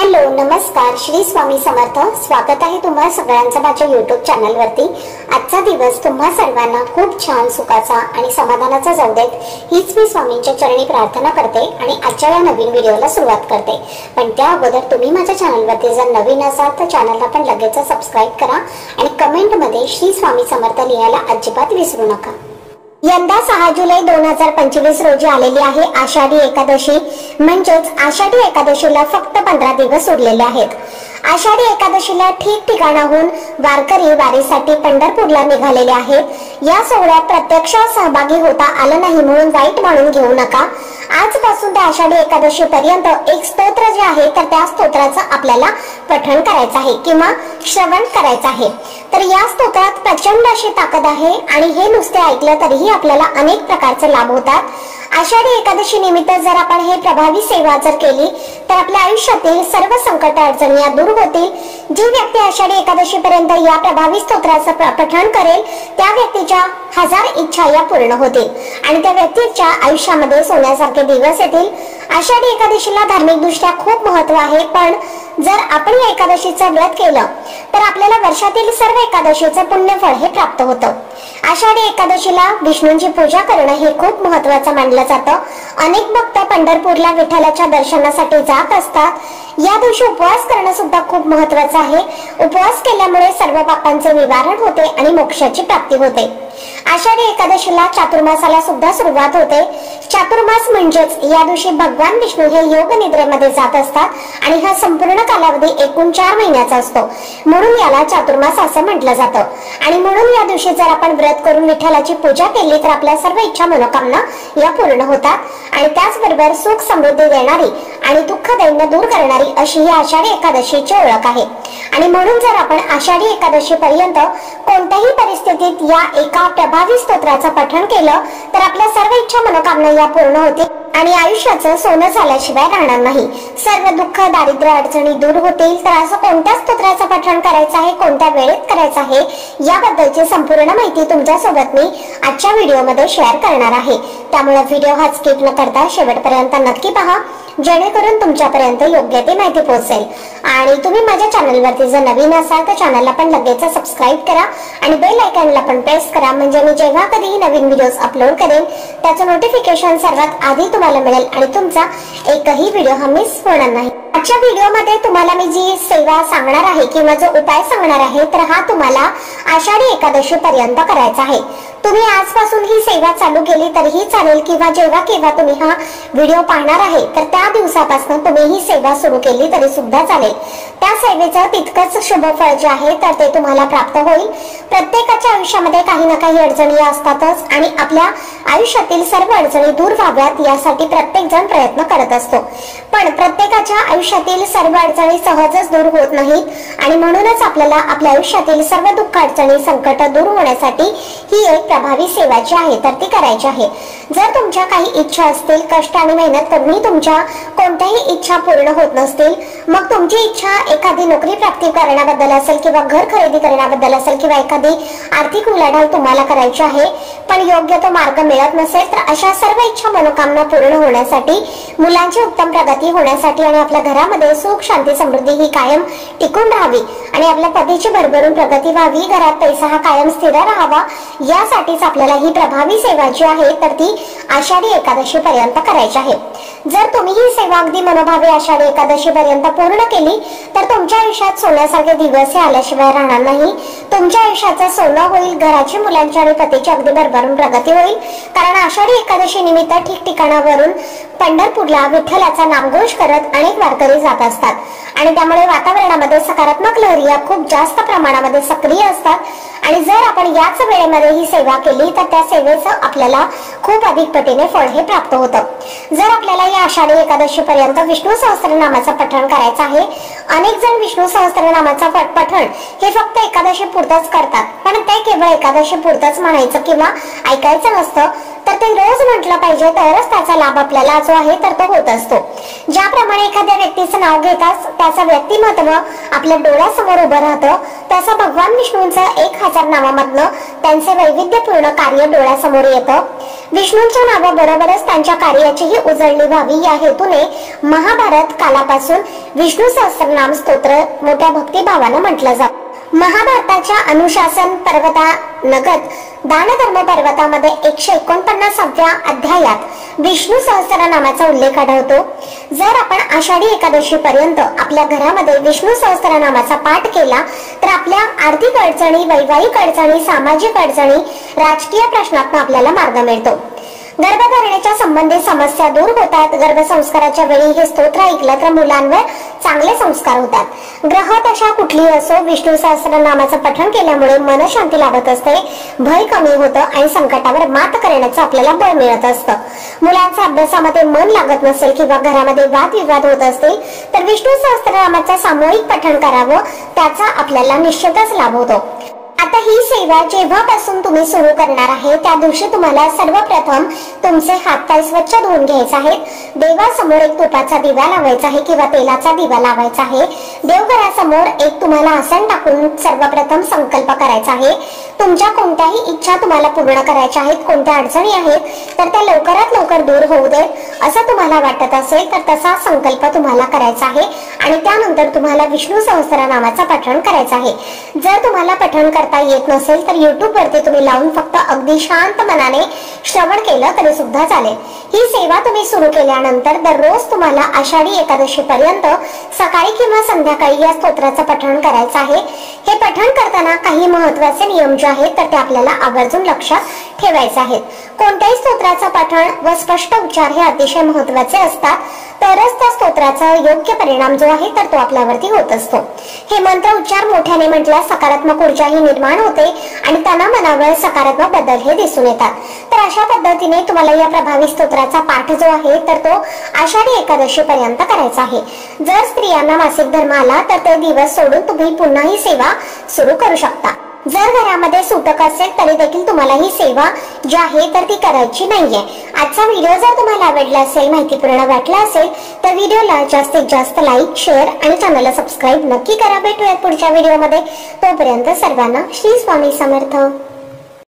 Hello नमस्कार, श्री स्वामी समर्थ। स्वागत आहे तुम्हा सगळ्यांचं माझ्या YouTube चॅनलवरती। आजचा दिवस तुम्हा सर्वांना खूप छान सुखाचा आणि समाधानाचा जाऊ देत, हीच मी स्वामींच्या चरणी प्रार्थना करते आणि आजच्या या नवीन व्हिडिओला सुरुवात करते। पण त्या अगोदर तुम्ही माझ्या चॅनलवरती जर नवीन असाल तर चॅनलला पण लगेच सबस्क्राइब करा आणि कमेंटमध्ये श्री स्वामी समर्थ लिहायला अजिबात विसरू नका। यंदा 6 जुलै 2025 रोजी आलेली आहे आषाढी एकादशी। म्हणजेच आषाढी एकादशीला फक्त 15 दिवस उरलेले आहेत। आषाढी एकादशीला ठिकठिकाणाहून वारकरी वारीसाठी पंढरपूरला निघालेले आहेत। या सोहळ्यात प्रत्यक्ष सहभागी होता आलं नाही म्हणून वाईट मानून घेऊ नका। आजपासून ते आषाढी एकादशी पर्यंत एक स्तोत्र जे आहे तर त्या स्तोत्राचं आपल्याला पठण करायचं आहे किंवा श्रवण करायचं आहे। तर या स्तोत्रात प्रचंड अशी ताकद आहे आणि हे नुसते ऐकलं तरीही आपल्याला अनेक प्रकारचे लाभ होतात। आषाढी एकादशी निमित्त जर आपण हे प्रभावी सेवा जर केली तर आपल्या आयुष्यातील सर्व संकट अडचणी दूर होतील। जी व्यक्ती आषाढी एकादशी पर्यंत या प्रभावी स्तोत्राचं पठण करेल त्या व्यक्तीच्या 1000 इच्छा या पूर्ण होतील आणि त्या व्यक्तीच्या आयुष्यामध्ये सोन्यासारखे दिवस येतील। आषाढी एकादशीला धार्मिक दृष्ट्या खूप महत्त्व आहे, पण जर आपण या एकादशीचं व्रत केलं तर आपल्याला वर्षातील सर्व एकादशीचं पुण्यफळ हे प्राप्त होतं। आषाढी एकादशीला विष्णूंची पूजा करणं हे खूप महत्त्वाचं मानलं जातं। अनेक भक्त पंढरपूरला विठ्ठलाच्या दर्शनासाठी जात असतात। या दिवशी उपवास करणं सुद्धा खूप महत्त्वाचं आहे। उपवास केल्यामुळे सर्व पापांचे निवारण होते आणि मोक्षाची प्राप्ती होते। आषाढी एकादशीला चातुर्मासाला सुद्धा सुरुवात होते। चातुर्मास म्हणजेच या दिवशी भगवान विष्णू हे योग निद्रेमध्ये जात असतात आणि हा संपूर्ण कालावधी एकूण 4 महिन्याचा असतो, म्हणून याला चातुर्मास असं म्हटलं जातं। आणि म्हणून या दिवशी जर आपण व्रत करून विठ्ठलाची पूजा केली तर आपल्या सर्व इच्छा मनोकामना या पूर्ण होतात आणि त्याचबरोबर सुख समृद्धी देणारी आणि दुःख दैन्य दूर करणारी अशी ही आषाढी एकादशीची ओळख आहे। आणि म्हणून जर आपण आषाढी एकादशी पर्यंत कोणत्याही परिस्थितीत या एका प्रभावी स्तोत्राचं पठण केलं तर आपल्या सर्व इच्छा मनोकामना या पूर्ण होतील आणि आयुष्याचं सोनं झाल्याशिवाय राहणार नाही। सर्व दुःख दारिद्र्य अडचणी दूर होतील। तर असं कोणत्या स्तोत्राचं पठण करायचं आहे, कोणत्या वेळेत करायचं आहे याबद्दलची संपूर्ण माहिती तुमच्यासोबत मी आजच्या व्हिडिओमध्ये शेअर करणार आहे। त्यामुळे व्हिडिओ हा स्किप न करता शेवटपर्यंत नक्की पहा, जेणेकरून तुमच्यापर्यंत योग्य ती माहिती पोहोचेल। आणि तुम्ही माझ्या चॅनलवरती जर नवीन असाल तर चॅनलला पण लगेच सबस्क्राइब करा आणि बेल आयकॉनला पण प्रेस करा, म्हणजे मी जेव्हा कधीही नवीन व्हिडिओज अपलोड करेन त्याचं नोटिफिकेशन सर्वात आधी तुम्हाला मिळेल आणि तुमचा एकही व्हिडिओ हा मिस होणार नाही। आजच्या व्हिडिओमध्ये तुम्हाला मी जी सेवा सांगणार आहे किंवा जो उपाय सांगणार आहे तर हा तुम्हाला आषाढी एकादशी पर्यंत करायचा आहे। तुम्ही आजपासून ही सेवा चालू केली तरीही चालेल किंवा जेव्हा केव्हा तुम्ही हा व्हिडिओ पाहणार आहे तर त्या दिवसापासून तुम्ही ही सेवा सुरू केली तरी सुद्धा चालेल। त्या सेवेचं तितकंच शुभ फळ जे आहे तर ते तुम्हाला प्राप्त होईल। प्रत्येकाच्या आयुष्यामध्ये काही ना काही अडचणी असतातच आणि आपल्या आयुष्यातील सर्व अडचणी दूर व्हाव्यात यासाठी प्रत्येक जण प्रयत्न करत असतो, पण प्रत्येकाच्या आयुष्यातील सर्व अडचणी सहजच दूर होत नाहीत आणि म्हणूनच आपल्याला आपल्या आयुष्यातील सर्व दुःख अडचणी संकट दूर होण्यासाठी ही एक प्रभावी सेवा जी आहे तर ती करायची आहे। जर तुमच्या काही इच्छा असतील, कष्ट आणि मेहनत करूनही तुमच्या कोणत्याही इच्छा पूर्ण होत नसतील, मग तुमची इच्छा एखादी नोकरी प्राप्ती करण्याबद्दल असेल किंवा घर खरेदी करण्याबद्दल असेल किंवा एखादी आर्थिक उलाढाल तुम्हाला करायची आहे पण योग्य तो मार्ग मिळत नसेल तर अशा सर्व इच्छा मनोकामना पूर्ण होण्यासाठी, मुलांची उत्तम प्रगती होण्यासाठी आणि आपल्या घरामध्ये सुख शांती समृद्धी ही कायम टिकून राहावी आणि आपल्या पतीची भरभरून प्रगती व्हावी, घरात पैसा हा कायम स्थिर राहावा यासाठीच आपल्याला ही प्रभावी सेवा जी आहे तर ती आषाढी एकादशी पर्यंत करायची आहे। जर तुम्ही ही सेवा अगदी मनोभावे आषाढी एकादशी पर्यंत पूर्ण केली तर तुमच्या आयुष्यात सोन्यासारखे दिवस हे आल्याशिवाय राहणार नाही। तुमच्या आयुष्याचं सोनं होईल, घराची, मुलांची आणि पतीची अगदी भरभरून प्रगती होईल, कारण आषाढी एकादशी निमित्त ठिकठिकाणावरून पंढरपूरला विठ्ठलाचा नामघोष करत अनेक वारकरी जात असतात आणि त्यामुळे वातावरणामध्ये सकारात्मक लहरी या खूप जास्त प्रमाणामध्ये सक्रिय असतात आणि जर आपण याच वेळेमध्ये ही सेवा केली तर त्या सेवेचं आपल्याला खूप अधिक पटीने फळ हे प्राप्त होतं। जर आपल्याला या आषाढी एकादशी पर्यंत विष्णू सहस्त्रनामाचं पठण करायचं आहे, अनेक जण विष्णू सहस्त्रनामाचं पठण हे फक्त एकादशी पुरतच करतात, पण ते केवळ एकादशी पुरतच म्हणायचं किंवा ऐकायचं नसतं, तर ते रोज म्हटलं पाहिजे तरच त्याचा लाभ आपल्याला जो आहे तर तो होत असतो। ज्याप्रमाणे एखाद्या व्यक्तीचं नाव घेताच त्याचं व्यक्तिमत्व आपल्या डोळ्यासमोर उभं राहतं, तसं भगवान विष्णूंचं 1000 नावामधनं त्यांचे वैविध्यपूर्ण कार्य डोळ्यासमोर येतं। विष्णूंच्या नावाबरोबरच त्यांच्या कार्याचीही उजळणी व्हावी या हेतूने महाभारत कालापासून विष्णू सहस्त्रनाम स्तोत्र मोठ्या भक्तिभावाने म्हटलं जातं। महाभारताच्या अनुशासन पर्वतानगत दानधर्म पर्वतामध्ये 149व्या अध्यायात विष्णू सहस्त्रनामाचा उल्लेख आढळतो। जर आपण आषाढी एकादशी पर्यंत आपल्या घरामध्ये विष्णू सहस्त्रनामाचा पाठ केला तर आपल्या आर्थिक अडचणी, वैवाहिक अडचणी, सामाजिक अडचणी, राजकीय प्रश्नातून आपल्याला मार्ग मिळतो। गर्भधारणेच्या संबंधित समस्या दूर होतात। गर्भसंस्काराच्या वेळी हे स्तोत्र ऐकलं तर मुलांवर चांगले संस्कार होतात। ग्रह दशा कुठलीही असो, विष्णू सहस्त्रनामाचं पठण केल्यामुळे मनशांती लाभत असते, भय कमी होतं आणि संकटावर मात करण्याचं आपल्याला बळ मिळत असतं। मुलांच्या अभ्यासामध्ये मन लागत नसेल किंवा घरामध्ये वादविवाद होत असतील तर विष्णू सहस्त्रनामाचं सामूहिक पठण करावं, त्याचा आपल्याला निश्चितच लाभ होतो। आता ही सेवा जेव्हापासून तुम्ही सुरू करणार आहे त्या दिवशी तुम्हाला सर्वप्रथम तुमचे हातपाय स्वच्छ धुवून घ्यायचे आहेत। देवासमोर एक तुपाचा दिवा लावायचा आहे किंवा तेलाचा दिवा लावायचा आहे। देवघरासमोर एक तुम्हाला आसन टाकून सर्वप्रथम संकल्प करायचा आहे। तुमच्या कोणत्याही इच्छा तुम्हाला पूर्ण करायच्या आहेत, कोणत्या अडचणी आहेत तर त्या लवकरात लवकर दूर होऊ देत असं तुम्हाला वाटत असेल तर तसा संकल्प तुम्हाला करायचा आहे आणि त्यानंतर तुम्हाला विष्णू सहस्त्रनामाचा पठण करायचा आहे। जर तुम्हाला पठण करता येत नसेल तर YouTube वरती तुम्ही लावून फक्त अगदी शांत मनाने श्रवण केलं तरी सुद्धा चालेल। ही सेवा तुम्ही सुरू केल्यानंतर दररोज तुम्हाला आषाढी एकादशी पर्यंत सकाळी किंवा संध्याकाळी या स्तोत्राचं पठण करायचं आहे। हे पठण करताना काही महत्त्वाचे नियम जे आहेत तर ते आपल्याला आवर्जून लक्षात ठेवायचे आहेत। कोणत्याही स्तोत्राचं पठण व स्पष्ट उच्चार हे अतिशय महत्त्वाचे असतात, तरच त्या स्तोत्राचा योग्य परिणाम जो आहे तर तो आपल्यावरती होत असतो। हे मंत्र उच्चार मोठ्याने म्हटल्यास सकारात्मक ऊर्जा ही निर्माण होते आणि त्यांना मनावर सकारात्मक बदल हे दिसून येतात। तर अशा पद्धतीने तुम्हाला या प्रभावी स्तोत्राचा पाठ जो आहे तर तो आषाढी एकादशी पर्यंत करायचा आहे। जर स्त्रियांना मासिक धर्म आला तर ते दिवस सोडून तुम्ही पुन्हा ही सेवा सुरू करू शकता। जर घरामध्ये सुतक असेल तरी देखील तुम्हाला ही सेवा जी आहे तर ती करायची नाहीये। आजचा व्हिडिओ जर तुम्हाला आवडला असेल, माहितीपूर्ण वाटला असेल तर व्हिडिओला जास्तीत जास्त लाईक, शेअर आणि चॅनलला सबस्क्राईब नक्की करा। भेटूयात पुढच्या व्हिडिओमध्ये। तोपर्यंत सर्वांना श्री स्वामी समर्थ।